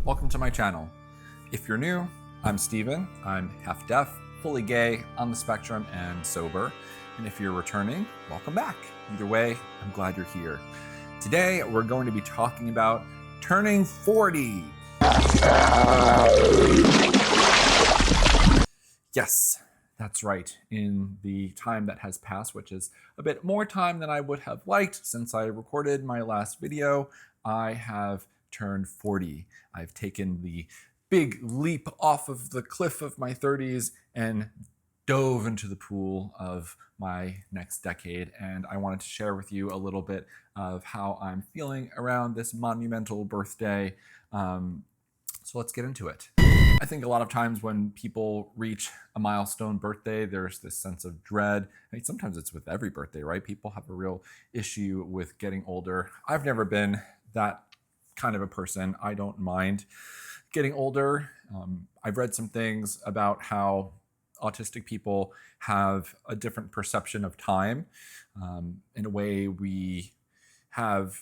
Welcome to my channel. If you're new, I'm Steven. I'm half deaf, fully gay, on the spectrum, and sober. And if you're returning, welcome back. Either way, I'm glad you're here. Today, we're going to be talking about turning 40. Yes, that's right. In the time that has passed, which is a bit more time than I would have liked since I recorded my last video, I have turned 40. I've taken the big leap off of the cliff of my 30s and dove into the pool of my next decade. And I wanted to share with you a little bit of how I'm feeling around this monumental birthday. So let's get into it. I think a lot of times when people reach a milestone birthday, there's this sense of dread. I mean, sometimes it's with every birthday, right? People have a real issue with getting older. I've never been that kind of a person. I don't mind getting older. I've read some things about how autistic people have a different perception of time. In a way, we have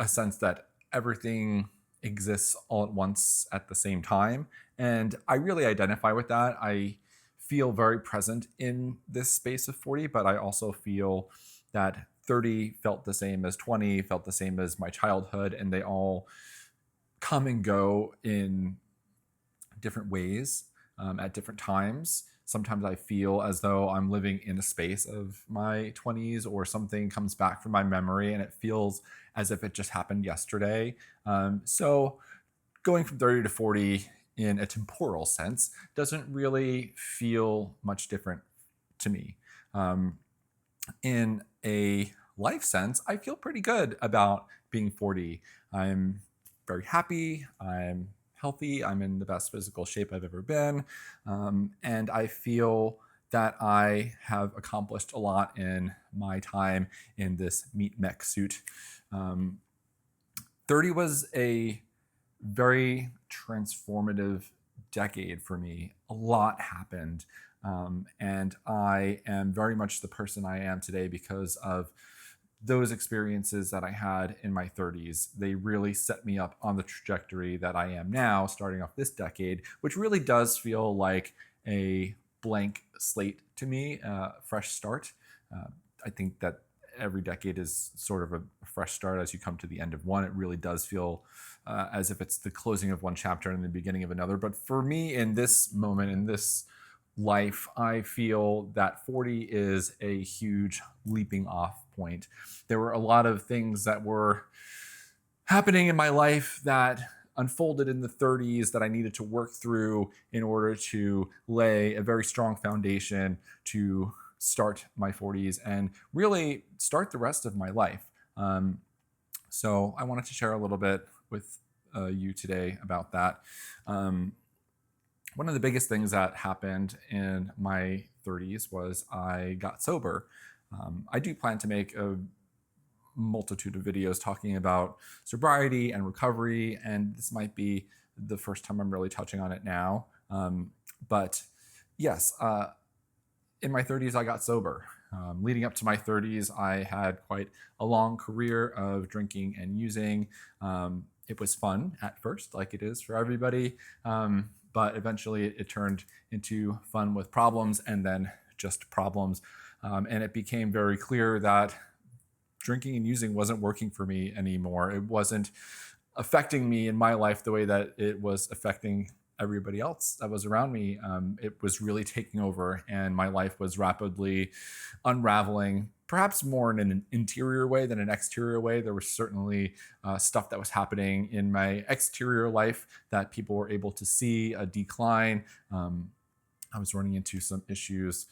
a sense that everything exists all at once at the same time. And I really identify with that. I feel very present in this space of 40, but I also feel that 30 felt the same as 20, felt the same as my childhood, and they all come and go in different ways at different times. Sometimes I feel as though I'm living in a space of my 20s, or something comes back from my memory and it feels as if it just happened yesterday. So going from 30 to 40 in a temporal sense doesn't really feel much different to me. In a life sense, I feel pretty good about being 40. I'm very happy. I'm healthy. I'm in the best physical shape I've ever been. And I feel that I have accomplished a lot in my time in this meat mech suit. 30 was a very transformative decade for me. A lot happened. And I am very much the person I am today because of those experiences that I had in my 30s. They really set me up on the trajectory that I am now, starting off this decade, which really does feel like a blank slate to me, fresh start. I think that every decade is sort of a fresh start as you come to the end of one. It really does feel as if it's the closing of one chapter and the beginning of another. But for me, in this moment, in this life, I feel that 40 is a huge leaping off point. There were a lot of things that were happening in my life that unfolded in the 30s that I needed to work through in order to lay a very strong foundation to start my 40s and really start the rest of my life. So I wanted to share a little bit with you today about that. One of the biggest things that happened in my 30s was I got sober. I do plan to make a multitude of videos talking about sobriety and recovery, and this might be the first time I'm really touching on it now. But yes, in my 30s, I got sober. Leading up to my 30s, I had quite a long career of drinking and using. It was fun at first, like it is for everybody. But eventually it turned into fun with problems, and then just problems. And it became very clear that drinking and using wasn't working for me anymore. It wasn't affecting me in my life the way that it was affecting everybody else that was around me. It was really taking over, and my life was rapidly unraveling, perhaps more in an interior way than an exterior way. There was certainly stuff that was happening in my exterior life that people were able to see a decline. I was running into some issues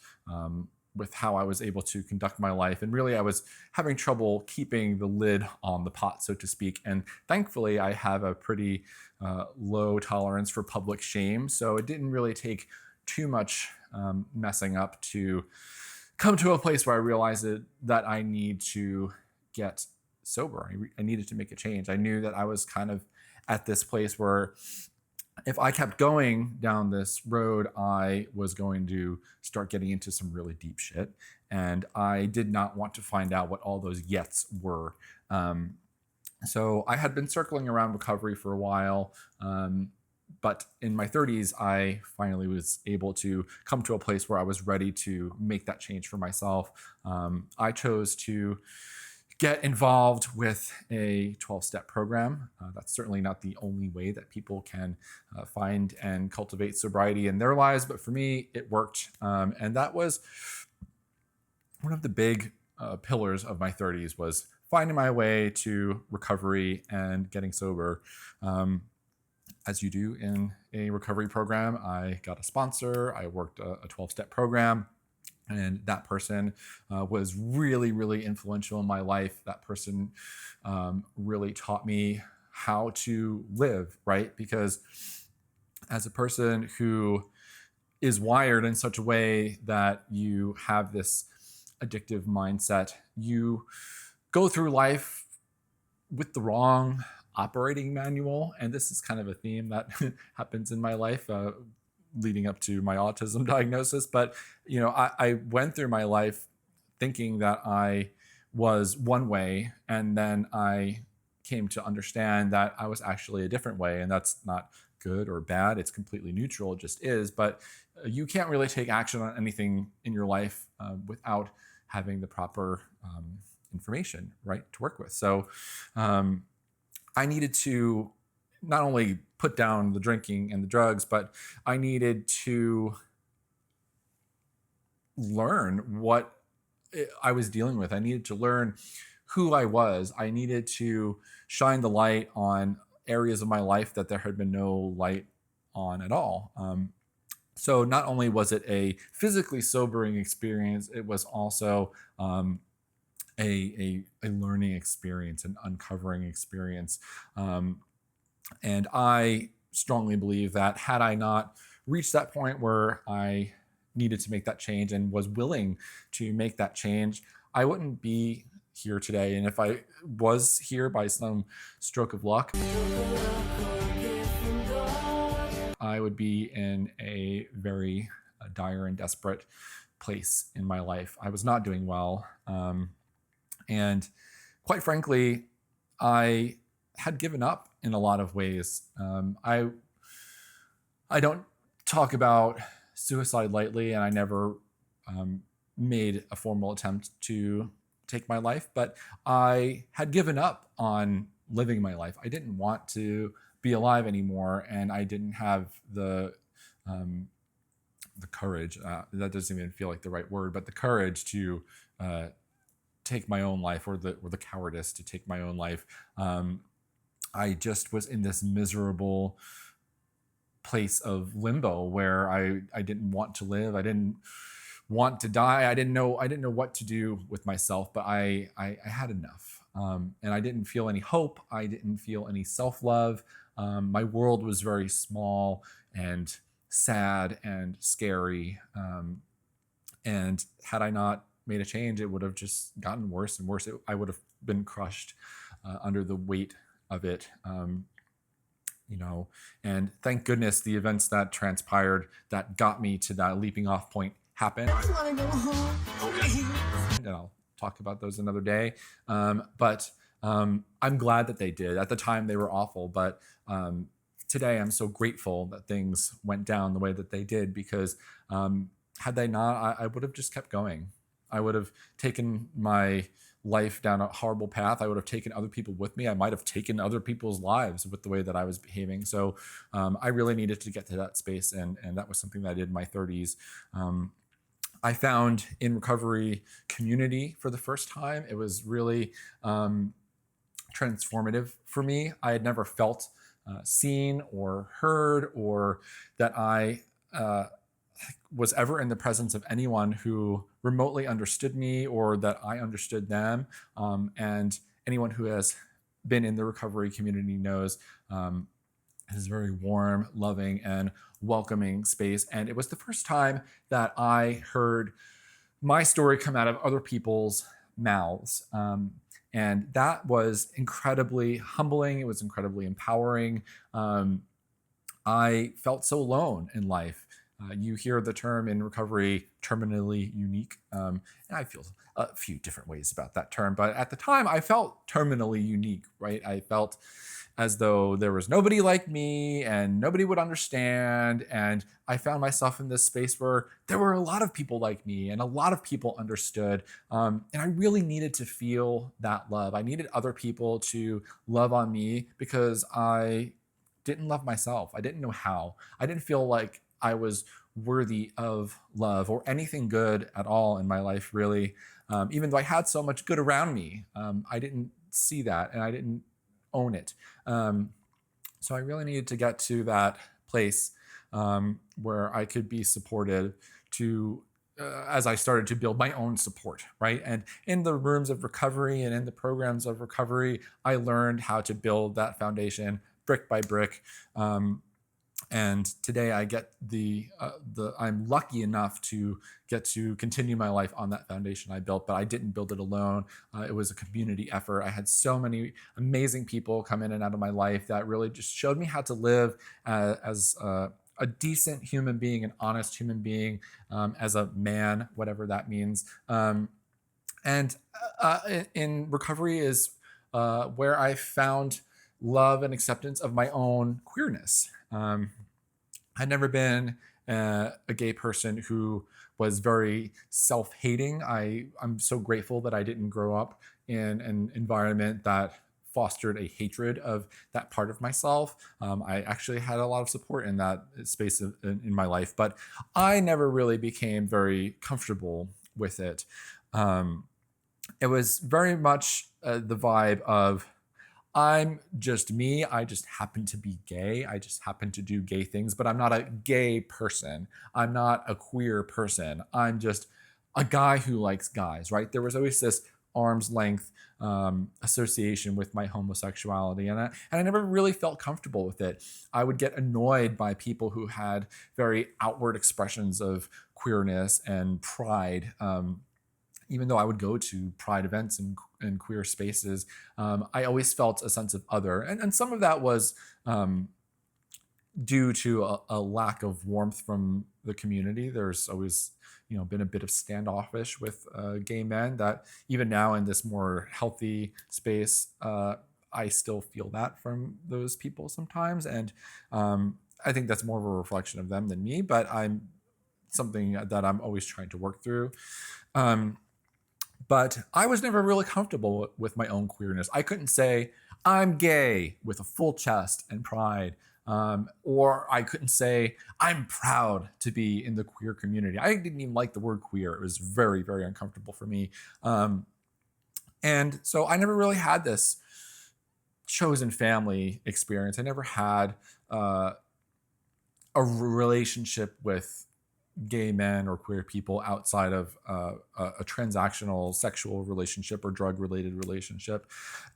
with how I was able to conduct my life. And really, I was having trouble keeping the lid on the pot, so to speak. And thankfully, I have a pretty low tolerance for public shame. So it didn't really take too much messing up to come to a place where I realized that I need to get sober. I needed to make a change. I knew that I was kind of at this place where if I kept going down this road, I was going to start getting into some really deep shit. And I did not want to find out what all those yets were. So I had been circling around recovery for a while. But in my 30s, I finally was able to come to a place where I was ready to make that change for myself. I chose to get involved with a 12-step program. That's certainly not the only way that people can find and cultivate sobriety in their lives, but for me, it worked. And that was one of the big pillars of my 30s, was finding my way to recovery and getting sober. As you do in a recovery program, I got a sponsor. I worked a 12-step program. And that person was really, really influential in my life. That person really taught me how to live, right? Because as a person who is wired in such a way that you have this addictive mindset, you go through life with the wrong operating manual. And this is kind of a theme that happens in my life leading up to my autism diagnosis. But, I went through my life thinking that I was one way, and then I came to understand that I was actually a different way. And that's not good or bad. It's completely neutral. It just is. But you can't really take action on anything in your life without having the proper information, right, to work with. So I needed to not only put down the drinking and the drugs, but I needed to learn what I was dealing with. I needed to learn who I was. I needed to shine the light on areas of my life that there had been no light on at all. So not only was it a physically sobering experience, it was also a learning experience, an uncovering experience. And I strongly believe that had I not reached that point where I needed to make that change and was willing to make that change, I wouldn't be here today. And if I was here by some stroke of luck, I would be in a very dire and desperate place in my life. I was not doing well. And quite frankly, I had given up in a lot of ways. I don't talk about suicide lightly, and I never made a formal attempt to take my life, but I had given up on living my life. I didn't want to be alive anymore, and I didn't have the courage. That doesn't even feel like the right word, but the courage to take my own life, or the cowardice to take my own life. I just was in this miserable place of limbo where I didn't want to live. I didn't want to die. I didn't know what to do with myself, but I had enough. And I didn't feel any hope. I didn't feel any self-love. My world was very small and sad and scary. And had I not made a change, it would have just gotten worse and worse. I would have been crushed under the weight of it. And thank goodness the events that transpired that got me to that leaping off point happened. I want to go home. And I'll talk about those another day. But I'm glad that they did. At the time, they were awful. But today, I'm so grateful that things went down the way that they did, because had they not, I would have just kept going. I would have taken my life down a horrible path. I would have taken other people with me. I might have taken other people's lives with the way that I was behaving. So I really needed to get to that space. And that was something that I did in my 30s. I found in recovery community for the first time. It was really transformative for me. I had never felt seen or heard, or that I was ever in the presence of anyone who remotely understood me, or that I understood them. And anyone who has been in the recovery community knows it is a very warm, loving, and welcoming space. And it was the first time that I heard my story come out of other people's mouths. And that was incredibly humbling. It was incredibly empowering. I felt so alone in life. You hear the term in recovery, terminally unique. And I feel a few different ways about that term, but at the time I felt terminally unique, right? I felt as though there was nobody like me and nobody would understand. And I found myself in this space where there were a lot of people like me and a lot of people understood. And I really needed to feel that love. I needed other people to love on me because I didn't love myself. I didn't know how. I didn't feel like I was worthy of love or anything good at all in my life, really. Even though I had so much good around me, I didn't see that and I didn't own it. Um, so I really needed to get to that place where I could be supported to as I started to build my own support, right? And in the rooms of recovery and in the programs of recovery, I learned how to build that foundation brick by brick. And today I get I'm lucky enough to get to continue my life on that foundation I built, but I didn't build it alone. It was a community effort. I had so many amazing people come in and out of my life that really just showed me how to live as a decent human being, an honest human being, as a man, whatever that means. And in recovery is where I found love and acceptance of my own queerness. I'd never been a gay person who was very self-hating. I'm so grateful that I didn't grow up in an environment that fostered a hatred of that part of myself. I actually had a lot of support in that space in my life, but I never really became very comfortable with it. It was very much the vibe of, I'm just me. I just happen to be gay. I just happen to do gay things, but I'm not a gay person. I'm not a queer person. I'm just a guy who likes guys, right? There was always this arm's length association with my homosexuality, and I never really felt comfortable with it. I would get annoyed by people who had very outward expressions of queerness and pride. Even though I would go to pride events and queer spaces, I always felt a sense of other. And some of that was due to a lack of warmth from the community. There's always been a bit of standoffish with gay men that even now in this more healthy space, I still feel that from those people sometimes. And I think that's more of a reflection of them than me, but I'm something that I'm always trying to work through. But I was never really comfortable with my own queerness. I couldn't say, I'm gay with a full chest and pride. Or I couldn't say, I'm proud to be in the queer community. I didn't even like the word queer. It was very, very uncomfortable for me. And so I never really had this chosen family experience. I never had a relationship with gay men or queer people outside of a transactional sexual relationship or drug related relationship.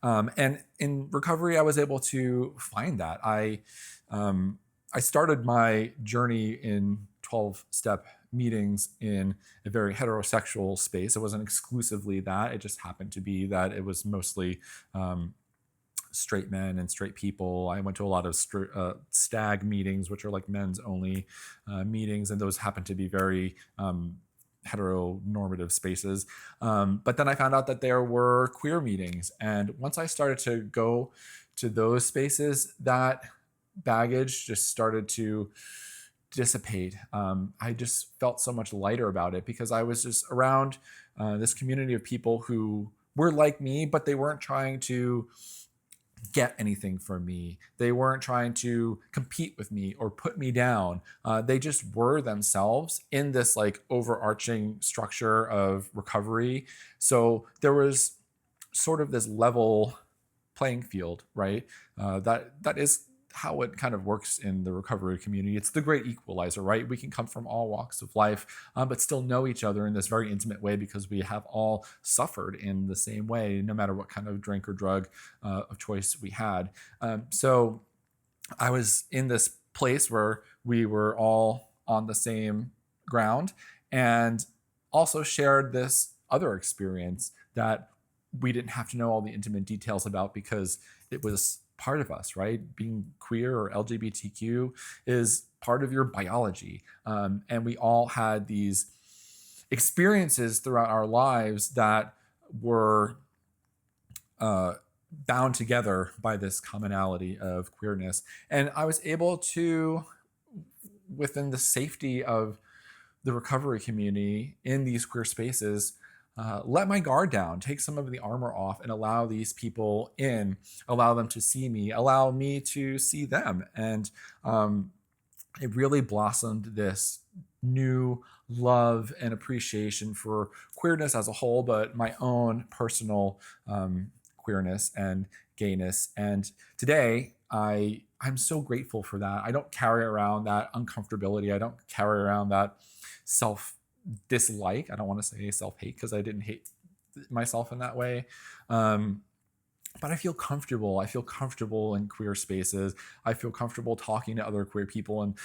And in recovery, I was able to find that. I started my journey in 12-step meetings in a very heterosexual space. It wasn't exclusively that. It just happened to be that it was mostly straight men and straight people. I went to a lot of stag meetings, which are like men's only meetings, and those happen to be very heteronormative spaces. But then I found out that there were queer meetings, and once I started to go to those spaces, that baggage just started to dissipate. I just felt so much lighter about it because I was just around this community of people who were like me, but they weren't trying to get anything from me. They weren't trying to compete with me or put me down. They just were themselves in this like overarching structure of recovery. So there was sort of this level playing field, right? That is how it kind of works in the recovery community. It's the great equalizer, right? We can come from all walks of life, but still know each other in this very intimate way because we have all suffered in the same way, no matter what kind of drink or drug of choice we had. So I was in this place where we were all on the same ground and also shared this other experience that we didn't have to know all the intimate details about because it was part of us, right? Being queer or LGBTQ is part of your biology. And we all had these experiences throughout our lives that were bound together by this commonality of queerness. And I was able to, within the safety of the recovery community in these queer spaces, let my guard down, take some of the armor off, and allow these people in, allow them to see me, allow me to see them. And it really blossomed this new love and appreciation for queerness as a whole, but my own personal queerness and gayness. And today, I'm so grateful for that. I don't carry around that uncomfortability. I don't carry around that self dislike. I don't want to say self hate because I didn't hate myself in that way. But I feel comfortable. I feel comfortable in queer spaces. I feel comfortable talking to other queer people. And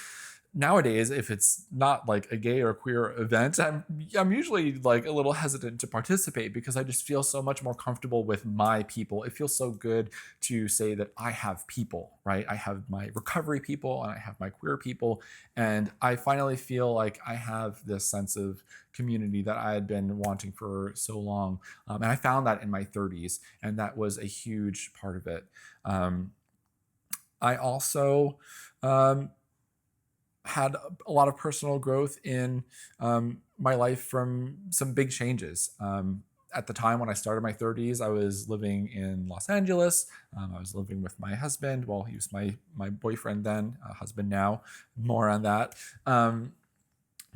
nowadays, if it's not like a gay or queer event, I'm usually like a little hesitant to participate because I just feel so much more comfortable with my people. It feels so good to say that I have people, right? I have my recovery people and I have my queer people. And I finally feel like I have this sense of community that I had been wanting for so long. And I found that in my 30s, and that was a huge part of it. I also had a lot of personal growth in my life from some big changes. At the time when I started my 30s, I was living in Los Angeles. I was living with my husband. Well, he was my boyfriend then, husband now, more on that.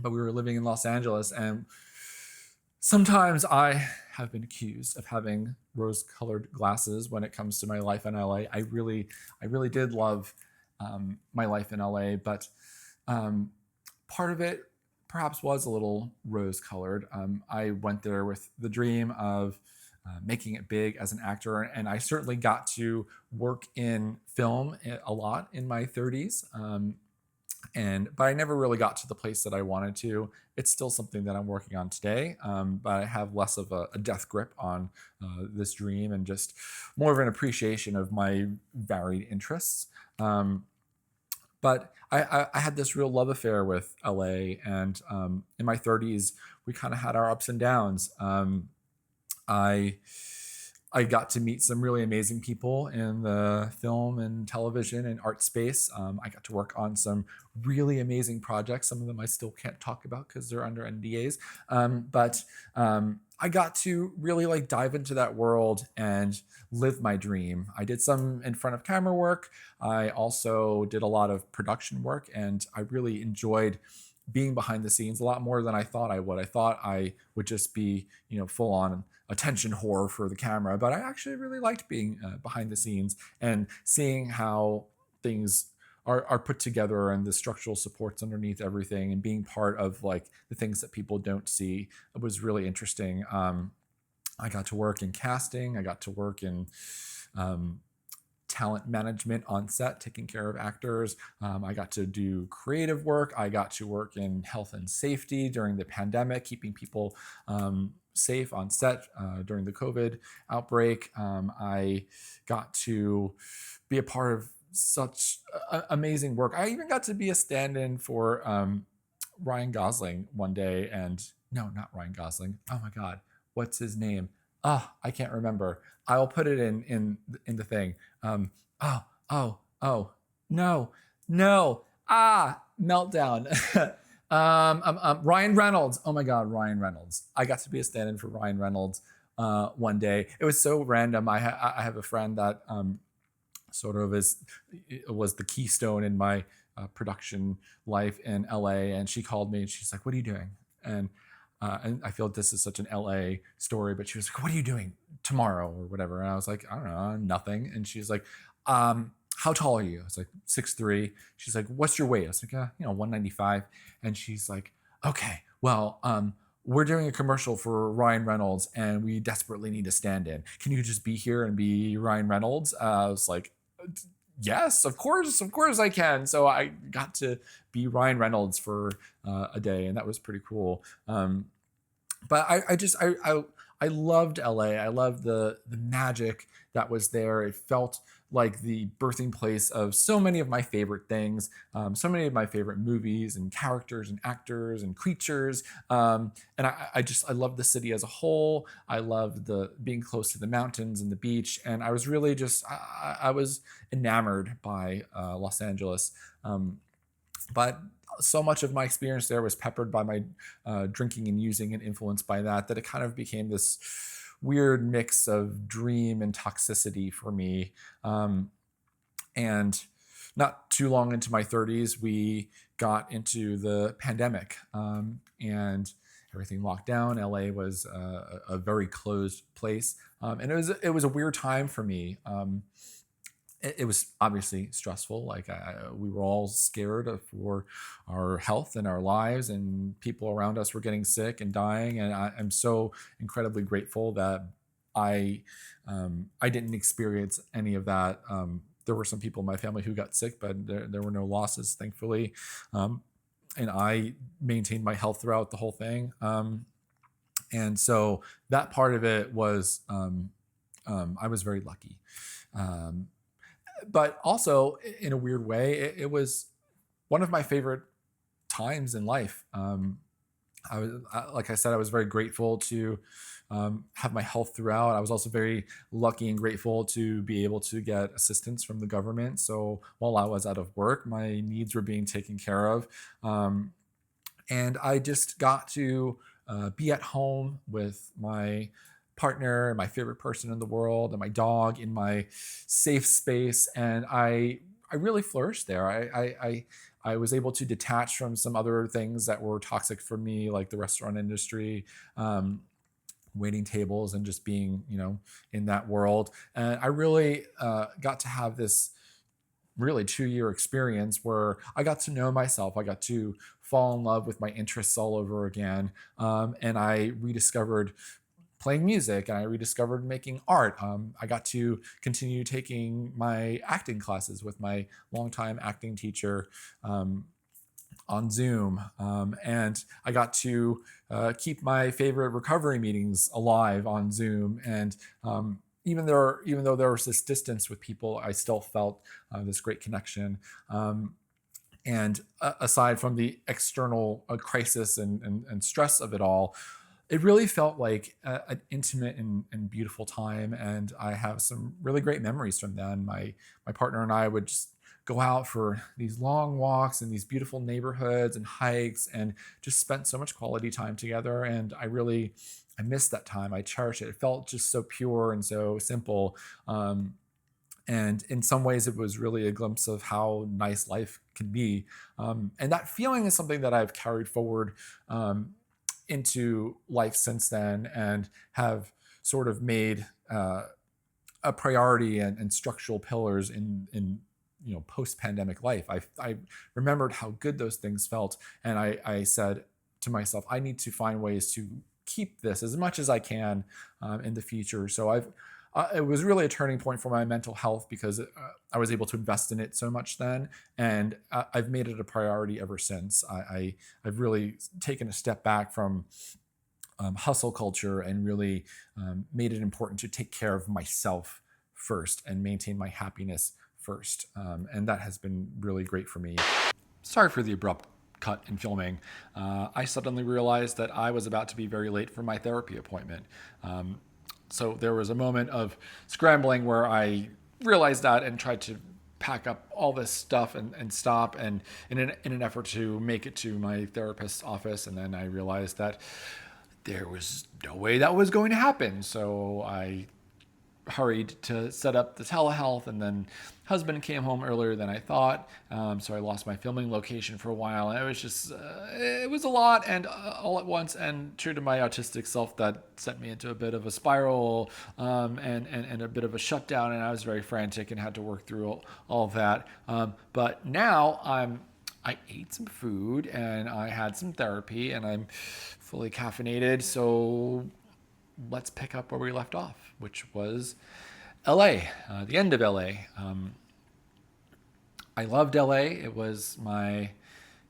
But we were living in Los Angeles, and sometimes I have been accused of having rose-colored glasses when it comes to my life in LA. I really did love my life in LA, but part of it perhaps was a little rose-colored. I went there with the dream of making it big as an actor, and I certainly got to work in film a lot in my 30s. But I never really got to the place that I wanted to. It's still something that I'm working on today, but I have less of a death grip on this dream and just more of an appreciation of my varied interests. But I had this real love affair with LA, and in my 30s, we kind of had our ups and downs. I got to meet some really amazing people in the film and television and art space. I got to work on some really amazing projects. Some of them I still can't talk about because they're under NDAs. But I got to really like dive into that world and live my dream. I did some in front of camera work. I also did a lot of production work, and I really enjoyed being behind the scenes a lot more than I thought I would. I thought I would just be, full on attention whore for the camera, but I actually really liked being behind the scenes and seeing how things are put together and the structural supports underneath everything, and being part of like the things that people don't see. It was really interesting. I got to work in casting. I got to work in talent management on set, taking care of actors. I got to do creative work. I got to work in health and safety during the pandemic, keeping people safe on set during the COVID outbreak. I got to be a part of such amazing work. I even got to be a stand-in for Ryan Gosling one day, and no, not Ryan Gosling. Oh my God, what's his name? I can't remember. I'll put it in the thing. No, meltdown. Ryan Reynolds. Oh my God, Ryan Reynolds. I got to be a stand-in for Ryan Reynolds one day. It was so random. I have a friend that sort of was the keystone in my production life in LA, and she called me and she's like, "What are you doing?" And I feel this is such an LA story, but she was like, "What are you doing tomorrow?" or whatever. And I was like, "I don't know, nothing." And she's like, "How tall are you?" I was like, 6'3". She's like, "What's your weight?" I was like, 195. And she's like, "Okay, well, we're doing a commercial for Ryan Reynolds and we desperately need a stand-in. Can you just be here and be Ryan Reynolds?" I was like, "Yes, of course I can." So I got to be Ryan Reynolds for a day, and that was pretty cool. But I loved LA. I loved the magic that was there. It felt like the birthing place of so many of my favorite things, so many of my favorite movies and characters and actors and creatures. And I love the city as a whole. I loved the being close to the mountains and the beach, and I was really just I was enamored by Los Angeles. But so much of my experience there was peppered by my drinking and using and influenced by that it kind of became this weird mix of dream and toxicity for me. And not too long into my 30s, we got into the pandemic, and everything locked down. LA was a very closed place, and it was a weird time for me. It was obviously stressful. Like we were all scared for our health and our lives, and people around us were getting sick and dying. And I'm so incredibly grateful that I didn't experience any of that. There were some people in my family who got sick, but there were no losses, thankfully. And I maintained my health throughout the whole thing. And so that part of it was, I was very lucky. But also, in a weird way, it was one of my favorite times in life. Like I said, I was very grateful to have my health throughout. I was also very lucky and grateful to be able to get assistance from the government. So while I was out of work, my needs were being taken care of. And I just got to be at home with my partner, my favorite person in the world, and my dog in my safe space. And I really flourished there. I was able to detach from some other things that were toxic for me, like the restaurant industry, waiting tables, and just being, in that world. And I really got to have this really 2-year experience where I got to know myself. I got to fall in love with my interests all over again. And I rediscovered playing music, and I rediscovered making art. I got to continue taking my acting classes with my longtime acting teacher on Zoom. And I got to keep my favorite recovery meetings alive on Zoom. And even though there was this distance with people, I still felt this great connection. And aside from the external crisis and stress of it all, it really felt like an intimate and beautiful time. And I have some really great memories from then. My partner and I would just go out for these long walks in these beautiful neighborhoods and hikes, and just spent so much quality time together. And I missed that time. I cherish it. It felt just so pure and so simple. And in some ways, it was really a glimpse of how nice life can be. And that feeling is something that I've carried forward into life since then, and have sort of made a priority and structural pillars in post-pandemic life. I remembered how good those things felt, and I said to myself, I need to find ways to keep this as much as I can in the future. So it was really a turning point for my mental health, because I was able to invest in it so much then, and I've made it a priority ever since. I've really taken a step back from hustle culture, and really made it important to take care of myself first and maintain my happiness first. And that has been really great for me. Sorry for the abrupt cut in filming. I suddenly realized that I was about to be very late for my therapy appointment. So there was a moment of scrambling where I realized that and tried to pack up all this stuff and stop, and in an effort to make it to my therapist's office. And then I realized that there was no way that was going to happen. So I hurried to set up the telehealth, and then husband came home earlier than I thought, so I lost my filming location for a while, and it was just it was a lot, and all at once, and true to my autistic self, that sent me into a bit of a spiral, and a bit of a shutdown, and I was very frantic and had to work through all of that. But now I ate some food, and I had some therapy, and I'm fully caffeinated, so let's pick up where we left off, which was LA, the end of LA. I loved LA. It was my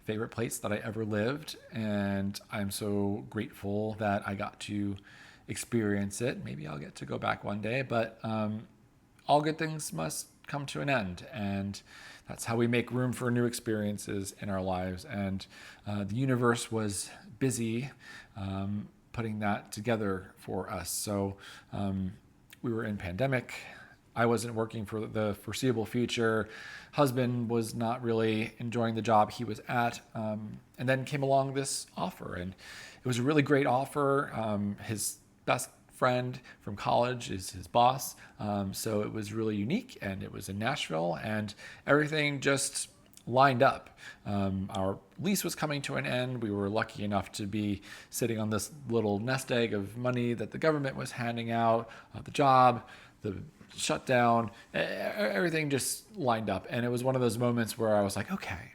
favorite place that I ever lived, and I'm so grateful that I got to experience it. Maybe I'll get to go back one day, but all good things must come to an end. And that's how we make room for new experiences in our lives. And the universe was busy putting that together for us. So we were in pandemic. I wasn't working for the foreseeable future. Husband was not really enjoying the job he was at. And then came along this offer. And it was a really great offer. His best friend from college is his boss. So it was really unique, and it was in Nashville, and everything just lined up. Our lease was coming to an end. We were lucky enough to be sitting on this little nest egg of money that the government was handing out, the job, the shutdown, everything just lined up. And it was one of those moments where I was like, okay,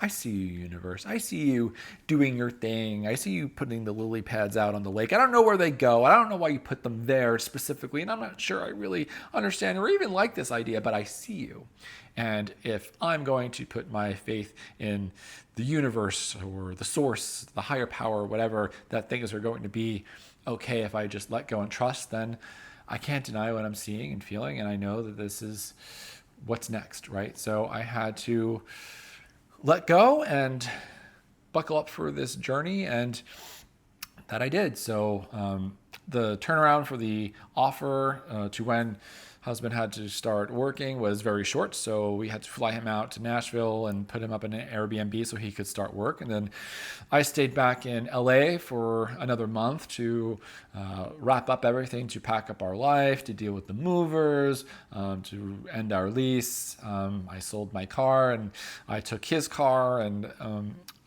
I see you, universe. I see you doing your thing. I see you putting the lily pads out on the lake. I don't know where they go. I don't know why you put them there specifically. And I'm not sure I really understand or even like this idea, but I see you. And if I'm going to put my faith in the universe or the source, the higher power, whatever that things are going to be okay if I just let go and trust, then I can't deny what I'm seeing and feeling. And I know that this is what's next, right? So I had to let go and buckle up for this journey, and that I did. So the turnaround for the offer to when husband had to start working was very short. So we had to fly him out to Nashville and put him up in an Airbnb so he could start work. And then I stayed back in LA for another month to wrap up everything, to pack up our life, to deal with the movers, to end our lease. I sold my car and I took his car and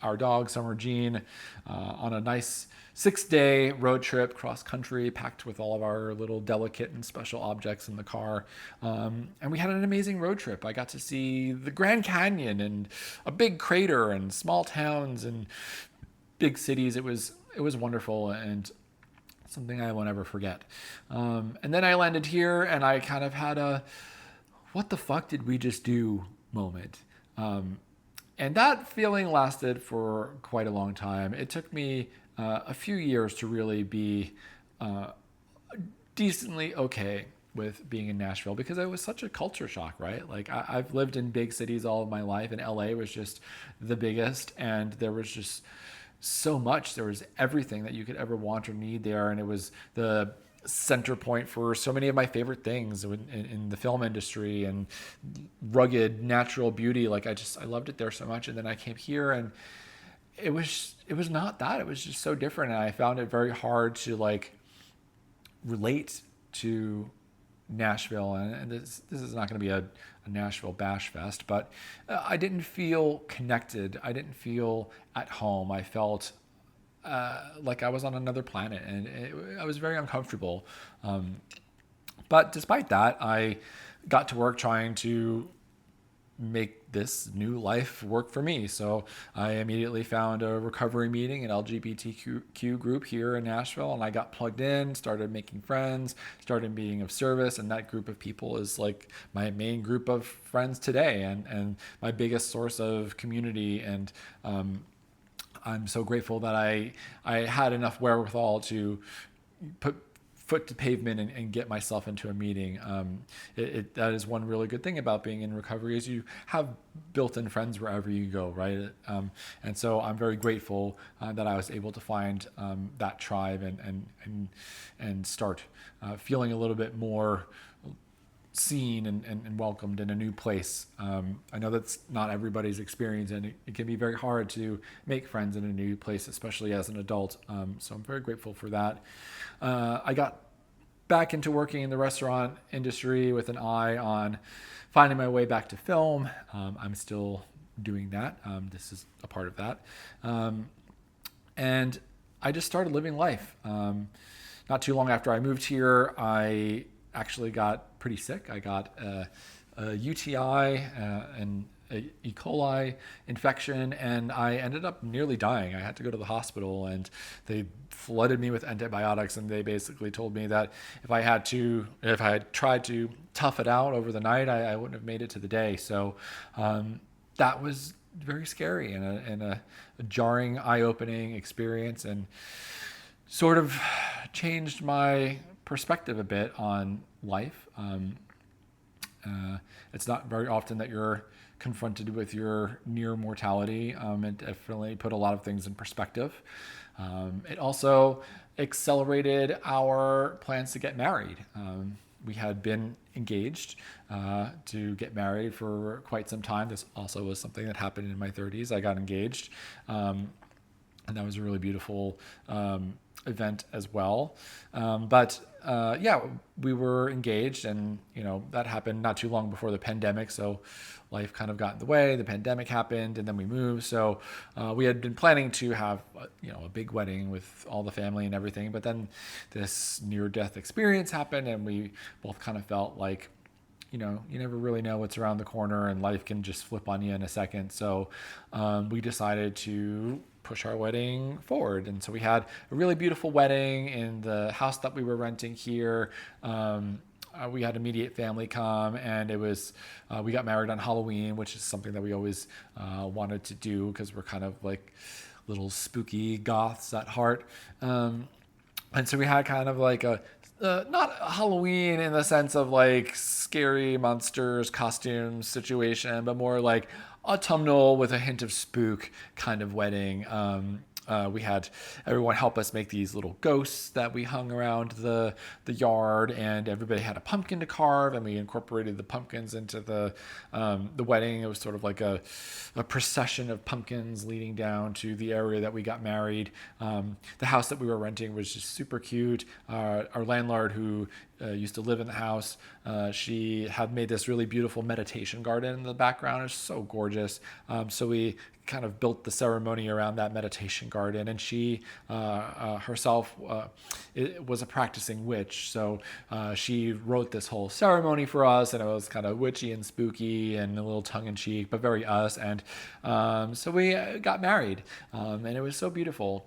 our dog, Summer Jean, on a nice 6-day road trip cross country, packed with all of our little delicate and special objects in the car. And we had an amazing road trip. I got to see the Grand Canyon and a big crater and small towns and big cities. It was wonderful and something I won't ever forget. And then I landed here and I kind of had a, what the fuck did we just do moment? And that feeling lasted for quite a long time. It took me a few years to really be decently okay with being in Nashville, because it was such a culture shock, right? Like I've lived in big cities all of my life, and LA was just the biggest, and there was just so much. There was everything that you could ever want or need there, and it was the center point for so many of my favorite things in the film industry and rugged natural beauty. Like I loved it there so much. And then I came here and it was not that. It was just so different. And I found it very hard to like relate to Nashville. And this is not going to be a Nashville bash fest, but I didn't feel connected. I didn't feel at home. I felt like I was on another planet, and I was very uncomfortable. But despite that, I got to work trying to make this new life work for me. So I immediately found a recovery meeting, an LGBTQ group here in Nashville, and I got plugged in, started making friends, started being of service, and that group of people is like my main group of friends today, and my biggest source of community. And I'm so grateful that I had enough wherewithal to put foot to pavement and get myself into a meeting. That is one really good thing about being in recovery, is you have built-in friends wherever you go, right? And so I'm very grateful that I was able to find that tribe and start feeling a little bit more seen and welcomed in a new place. I know that's not everybody's experience, and it can be very hard to make friends in a new place, especially as an adult. So I'm very grateful for that. I got back into working in the restaurant industry with an eye on finding my way back to film. I'm still doing that. This is a part of that. And I just started living life. Not too long after I moved here, I actually got pretty sick. I got a UTI and a E. coli infection, and I ended up nearly dying. I had to go to the hospital, and they flooded me with antibiotics, and they basically told me that if I had tried to tough it out over the night, I wouldn't have made it to the day. So that was very scary and a jarring, eye-opening experience. And sort of changed my perspective a bit on life. It's not very often that you're confronted with your near mortality. It definitely put a lot of things in perspective. It also accelerated our plans to get married. We had been engaged to get married for quite some time. This also was something that happened in my 30s. I got engaged. And that was a really beautiful event as well. Yeah, we were engaged, and that happened not too long before the pandemic. So life kind of got in the way. The pandemic happened, and then we moved. So we had been planning to have a big wedding with all the family and everything. But then this near-death experience happened, and we both kind of felt like, you never really know what's around the corner, and life can just flip on you in a second. So we decided to push our wedding forward. And so we had a really beautiful wedding in the house that we were renting here. We had immediate family come, and it was we got married on Halloween, which is something that we always wanted to do because we're kind of like little spooky goths at heart. And so we had kind of like not Halloween in the sense of like scary monsters, costumes situation, but more like autumnal with a hint of spook kind of wedding. We had everyone help us make these little ghosts that we hung around the yard, and everybody had a pumpkin to carve, and we incorporated the pumpkins into the wedding. It was sort of like a procession of pumpkins leading down to the area that we got married. The house that we were renting was just super cute. Our landlord, who used to live in the house, she had made this really beautiful meditation garden in the background. It's so gorgeous. So we kind of built the ceremony around that meditation garden, and she herself was a practicing witch, so she wrote this whole ceremony for us, and it was kind of witchy and spooky and a little tongue-in-cheek, but very us. And so we got married, and it was so beautiful.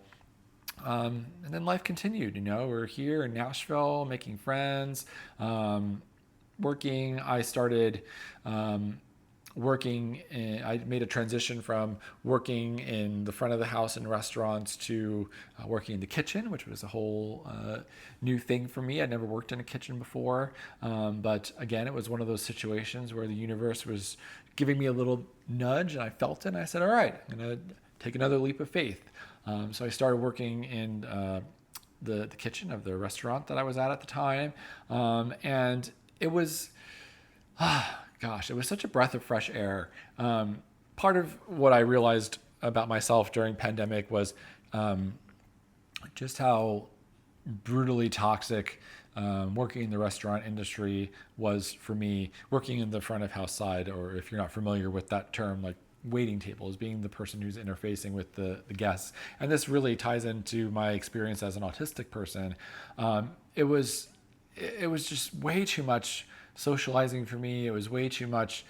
And then life continued. We're here in Nashville making friends, working. I started working. I made a transition from working in the front of the house in restaurants to working in the kitchen, which was a whole new thing for me. I'd never worked in a kitchen before. But again, it was one of those situations where the universe was giving me a little nudge, and I felt it, and I said, all right, I'm going to take another leap of faith. So I started working in the kitchen of the restaurant that I was at the time. And it was, it was such a breath of fresh air. Part of what I realized about myself during pandemic was just how brutally toxic working in the restaurant industry was for me. Working in the front of house side, or if you're not familiar with that term, like waiting tables, being the person who's interfacing with the guests. And this really ties into my experience as an autistic person. It was just way too much socializing for me. It was way too much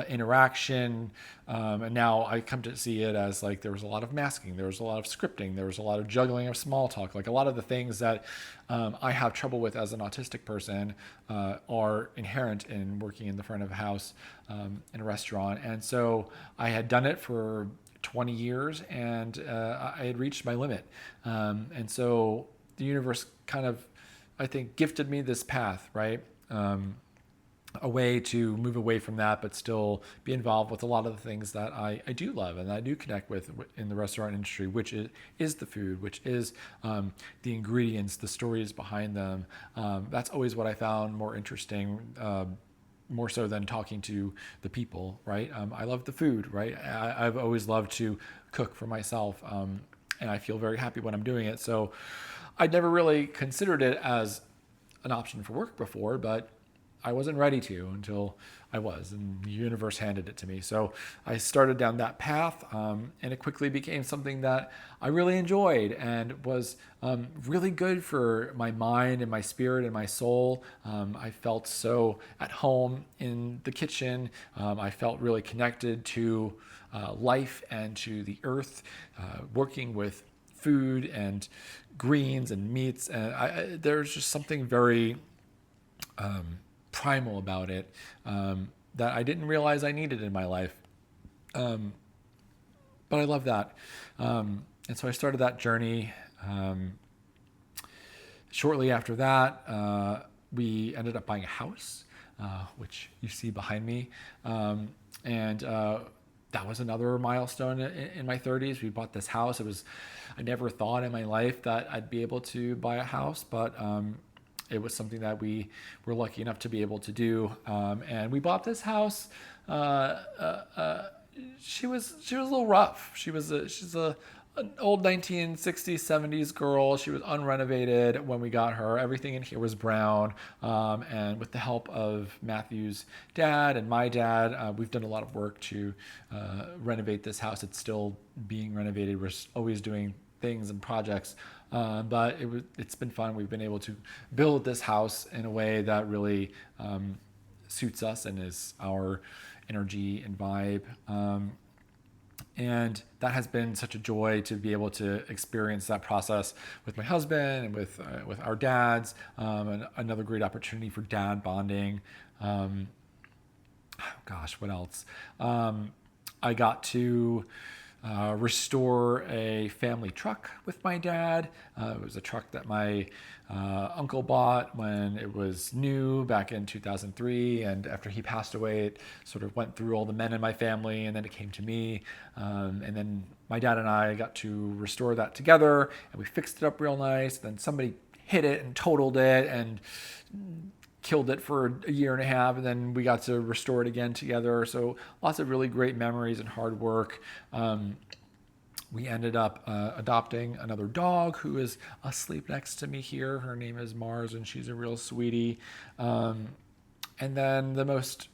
interaction. And now I come to see it as like there was a lot of masking, there was a lot of scripting, there was a lot of juggling of small talk. Like a lot of the things that I have trouble with as an autistic person are inherent in working in the front of a house in a restaurant. And so I had done it for 20 years, and I had reached my limit. And so the universe kind of, I think, gifted me this path, right? A way to move away from that, but still be involved with a lot of the things that I do love and I do connect with in the restaurant industry, which is the food, which is the ingredients, the stories behind them. That's always what I found more interesting, more so than talking to the people, right? I love the food, right? I've always loved to cook for myself, and I feel very happy when I'm doing it. So I'd never really considered it as an option for work before, but I wasn't ready to until I was, and the universe handed it to me. So I started down that path, and it quickly became something that I really enjoyed and was really good for my mind and my spirit and my soul. I felt so at home in the kitchen. I felt really connected to life and to the earth, working with food and greens and meats. And there's just something very primal about it that I didn't realize I needed in my life. But I love that. And so I started that journey. Shortly after that, we ended up buying a house, which you see behind me. And That was another milestone in my 30s. We bought this house. I never thought in my life that I'd be able to buy a house, but it was something that we were lucky enough to be able to do. And we bought this house. Uh, uh, uh, she was a little rough. She's a an old 1960s 70s girl. She was unrenovated when we got her. Everything in here was brown, and with the help of Matthew's dad and my dad, we've done a lot of work to renovate this house. It's still being renovated. We're always doing things and projects, but it's been fun. We've been able to build this house in a way that really suits us and is our energy and vibe. And that has been such a joy to be able to experience that process with my husband and with our dads, and another great opportunity for dad bonding. Gosh, what else? I got to restore a family truck with my dad. It was a truck that my uncle bought when it was new back in 2003. And after he passed away, it sort of went through all the men in my family, and then it came to me. And then my dad and I got to restore that together, and we fixed it up real nice. Then somebody hit it and totaled it and killed it for a year and a half, and then we got to restore it again together. So lots of really great memories and hard work. We ended up adopting another dog who is asleep next to me here. Her name is Mars, and she's a real sweetie. And then the most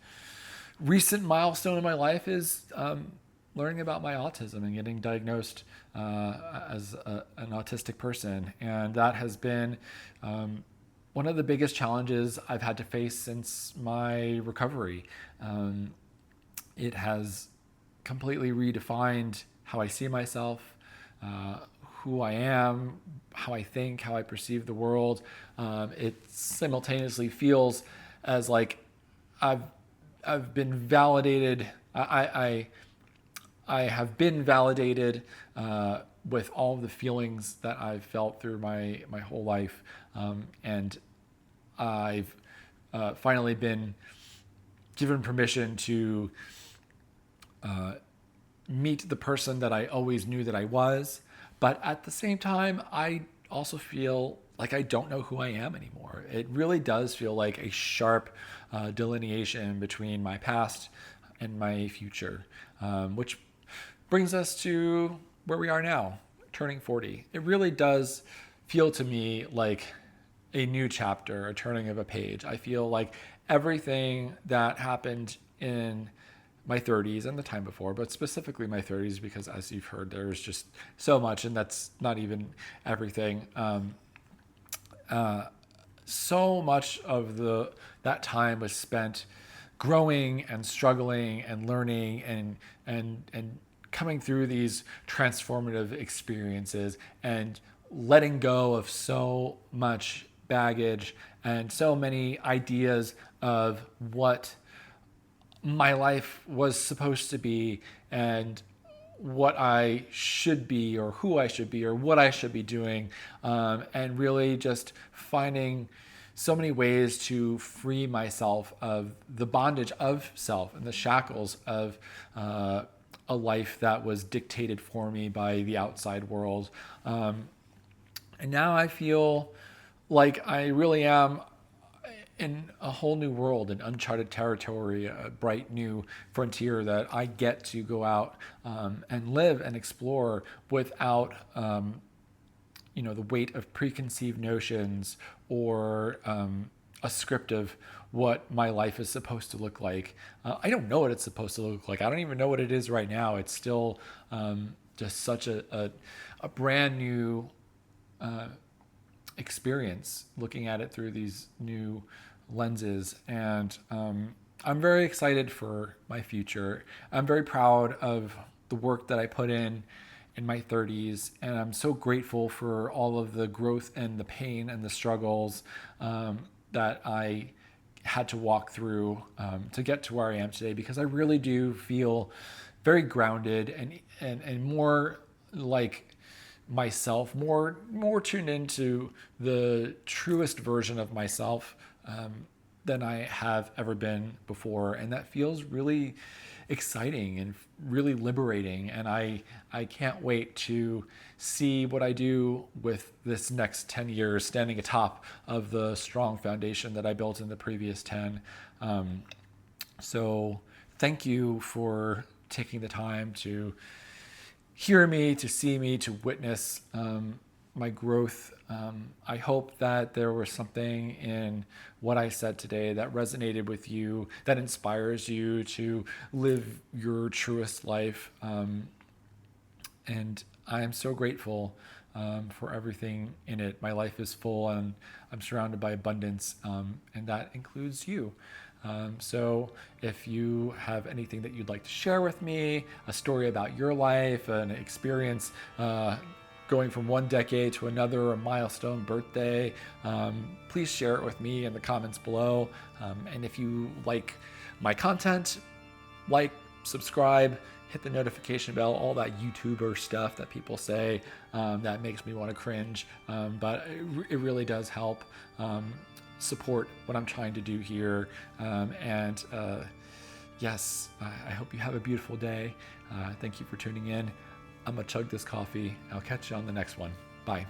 recent milestone in my life is learning about my autism and getting diagnosed as an autistic person. And that has been one of the biggest challenges I've had to face since my recovery. It has completely redefined how I see myself, who I am, how I think, how I perceive the world. It simultaneously feels as like I've been validated. I have been validated with all of the feelings that I've felt through my whole life, and I've finally been given permission to meet the person that I always knew that I was. But at the same time, I also feel like I don't know who I am anymore. It really does feel like a sharp delineation between my past and my future, which brings us to where we are now, turning 40. It really does feel to me like a new chapter, a turning of a page. I feel like everything that happened in my 30s and the time before, but specifically my 30s, because as you've heard, there's just so much, and that's not even everything. So much of that time was spent growing and struggling and learning and coming through these transformative experiences and letting go of so much baggage and so many ideas of what my life was supposed to be and what I should be or who I should be or what I should be doing, and really just finding so many ways to free myself of the bondage of self and the shackles of a life that was dictated for me by the outside world. And now I feel like I really am in a whole new world, an uncharted territory, a bright new frontier that I get to go out and live and explore without, the weight of preconceived notions or a script of what my life is supposed to look like. I don't know what it's supposed to look like. I don't even know what it is right now. It's still just such a brand new experience looking at it through these new lenses. And I'm very excited for my future. I'm very proud of the work that I put in my 30s, and I'm so grateful for all of the growth and the pain and the struggles that I had to walk through to get to where I am today, because I really do feel very grounded and more like myself, more tuned into the truest version of myself than I have ever been before, and that feels really exciting and really liberating. And I can't wait to see what I do with this next 10 years, standing atop of the strong foundation that I built in the previous 10. So thank you for taking the time to hear me, to see me, to witness my growth. I hope that there was something in what I said today that resonated with you, that inspires you to live your truest life. And I am so grateful for everything in it. My life is full and I'm surrounded by abundance, and that includes you. So if you have anything that you'd like to share with me, a story about your life, an experience going from one decade to another, a milestone birthday, please share it with me in the comments below. And if you like my content, like, subscribe, hit the notification bell, all that YouTuber stuff that people say that makes me want to cringe. But it really does help support what I'm trying to do here. Yes, I hope you have a beautiful day. Thank you for tuning in. I'm going to chug this coffee. I'll catch you on the next one. Bye.